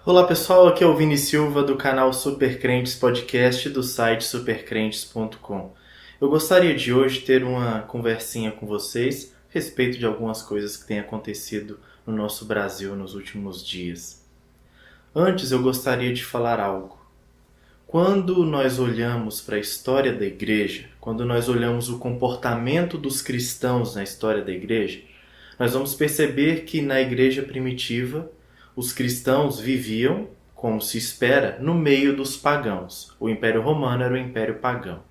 Olá pessoal, aqui é o Vini Silva do canal Supercrentes Podcast do site supercrentes.com. Eu gostaria de hoje ter uma conversinha com vocês a respeito de algumas coisas que têm acontecido no nosso Brasil nos últimos dias. Antes eu gostaria de falar algo. Quando nós olhamos para a história da igreja, quando nós olhamos o comportamento dos cristãos na história da igreja, nós vamos perceber que na igreja primitiva os cristãos viviam, como se espera, no meio dos pagãos. O Império Romano era o Império Pagão.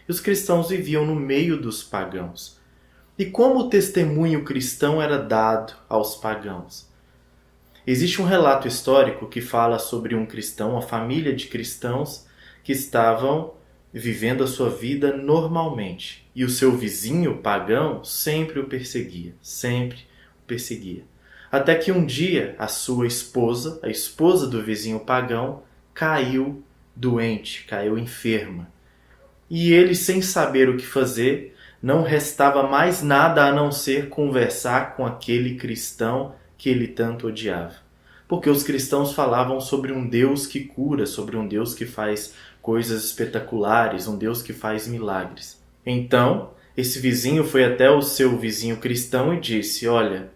E os cristãos viviam no meio dos pagãos. E como o testemunho cristão era dado aos pagãos? Existe um relato histórico que fala sobre um cristão, uma família de cristãos que estavam vivendo a sua vida normalmente. E o seu vizinho pagão sempre o perseguia, sempre o perseguia. Até que um dia a sua esposa, a esposa do vizinho pagão, caiu doente, caiu enferma. E ele, sem saber o que fazer, não restava mais nada a não ser conversar com aquele cristão que ele tanto odiava. Porque os cristãos falavam sobre um Deus que cura, sobre um Deus que faz coisas espetaculares, um Deus que faz milagres. Então, esse vizinho foi até o seu vizinho cristão e disse: olha,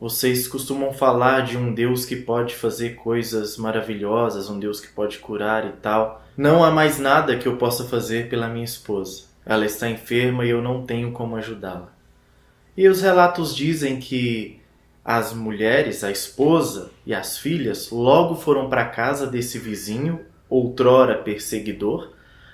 vocês costumam falar de um Deus que pode fazer coisas maravilhosas, um Deus que pode curar e tal. Não há mais nada que eu possa fazer pela minha esposa. Ela está enferma e eu não tenho como ajudá-la. E os relatos dizem que as mulheres, a esposa e as filhas, logo foram para a casa desse vizinho, outrora perseguidor,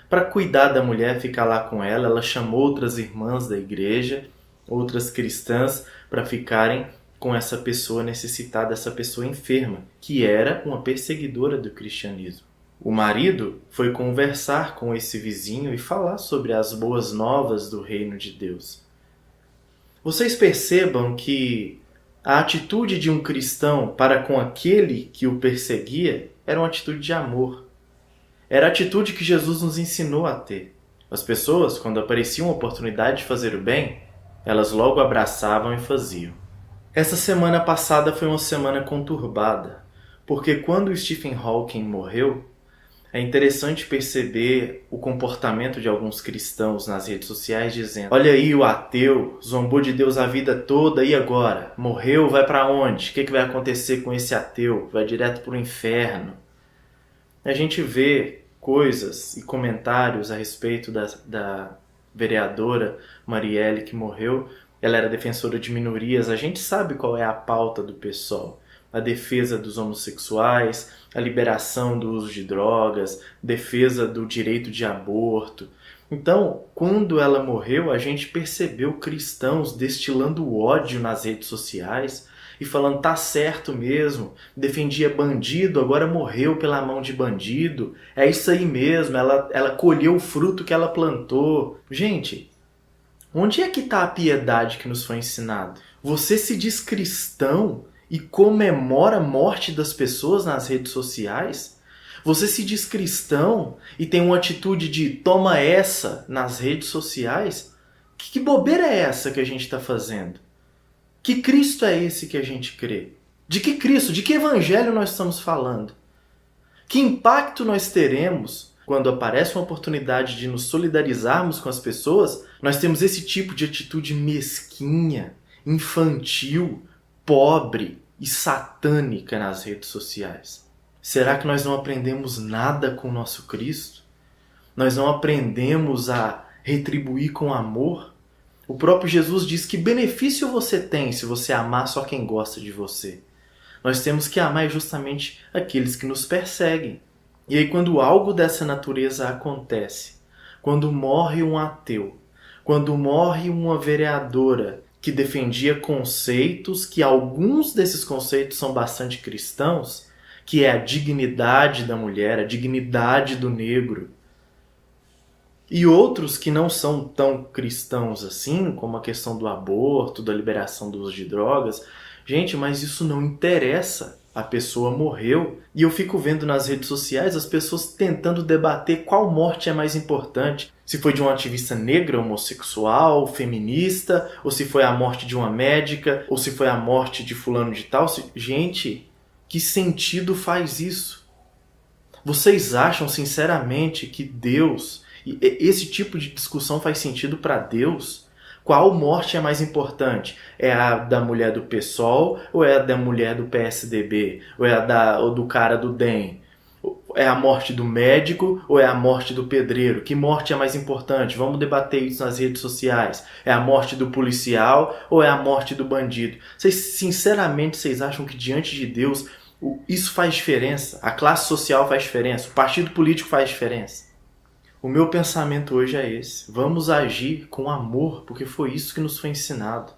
para cuidar da mulher, ficar lá com ela. Ela chamou outras irmãs da igreja, outras cristãs, para ficarem com essa pessoa necessitada, essa pessoa enferma, que era uma perseguidora do cristianismo. O marido foi conversar com esse vizinho e falar sobre as boas novas do reino de Deus. Vocês percebam que a atitude de um cristão para com aquele que o perseguia era uma atitude de amor. Era a atitude que Jesus nos ensinou a ter. As pessoas, quando aparecia uma oportunidade de fazer o bem, elas logo abraçavam e faziam. Essa semana passada foi uma semana conturbada, porque quando Stephen Hawking morreu, é interessante perceber o comportamento de alguns cristãos nas redes sociais dizendo: olha aí o ateu, zombou de Deus a vida toda, e agora? Morreu, vai para onde? O que vai acontecer com esse ateu? Vai direto para o inferno. A gente vê coisas e comentários a respeito da vereadora Marielle que morreu. Ela era defensora de minorias. A gente sabe qual é a pauta do PSOL. A defesa dos homossexuais, a liberação do uso de drogas, defesa do direito de aborto. Então, quando ela morreu, a gente percebeu cristãos destilando ódio nas redes sociais e falando: tá certo mesmo, defendia bandido, agora morreu pela mão de bandido. É isso aí mesmo, ela colheu o fruto que ela plantou. Gente, onde é que está a piedade que nos foi ensinado? Você se diz cristão e comemora a morte das pessoas nas redes sociais? Você se diz cristão e tem uma atitude de toma essa nas redes sociais? Que bobeira é essa que a gente está fazendo? Que Cristo é esse que a gente crê? De que Cristo? De que evangelho nós estamos falando? Que impacto nós teremos quando aparece uma oportunidade de nos solidarizarmos com as pessoas? Nós temos esse tipo de atitude mesquinha, infantil, pobre e satânica nas redes sociais. Será que nós não aprendemos nada com o nosso Cristo? Nós não aprendemos a retribuir com amor? O próprio Jesus diz: que benefício você tem se você amar só quem gosta de você? Nós temos que amar justamente aqueles que nos perseguem. E aí, quando algo dessa natureza acontece, quando morre um ateu, quando morre uma vereadora que defendia conceitos, que alguns desses conceitos são bastante cristãos, que é a dignidade da mulher, a dignidade do negro, e outros que não são tão cristãos assim, como a questão do aborto, da liberação do uso de drogas. Gente, mas isso não interessa. A pessoa morreu e eu fico vendo nas redes sociais as pessoas tentando debater qual morte é mais importante. Se foi de uma ativista negra, homossexual, feminista, ou se foi a morte de uma médica, ou se foi a morte de fulano de tal. Gente, Que sentido faz isso? Vocês acham sinceramente que Deus, esse tipo de discussão faz sentido para Deus? Qual morte é mais importante? É a da mulher do PSOL ou é a da mulher do PSDB? Ou do cara do DEM? É a morte do médico ou é a morte do pedreiro? Que morte é mais importante? Vamos debater isso nas redes sociais. É a morte do policial ou é a morte do bandido? Sinceramente, vocês acham que diante de Deus isso faz diferença? A classe social faz diferença? O partido político faz diferença? O meu pensamento hoje é esse. Vamos agir com amor, porque foi isso que nos foi ensinado.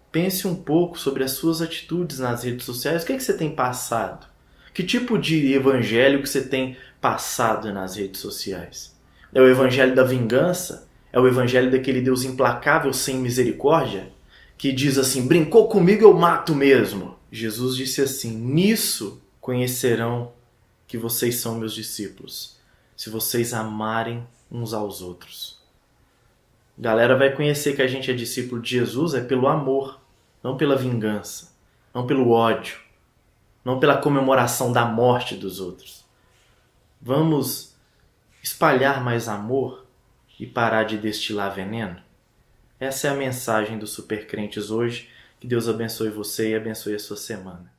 Pense um pouco sobre as suas atitudes nas redes sociais. O que você tem passado? Que tipo de evangelho que você tem passado nas redes sociais? É o evangelho da vingança? É o evangelho daquele Deus implacável sem misericórdia? Que diz assim, brincou comigo, eu mato mesmo. Jesus disse assim, nisso conhecerão que vocês são meus discípulos, se vocês amarem uns aos outros. A galera vai conhecer que a gente é discípulo de Jesus é pelo amor, não pela vingança, não pelo ódio, não pela comemoração da morte dos outros. Vamos espalhar mais amor e parar de destilar veneno? Essa é a mensagem dos Supercrentes hoje. Que Deus abençoe você e abençoe a sua semana.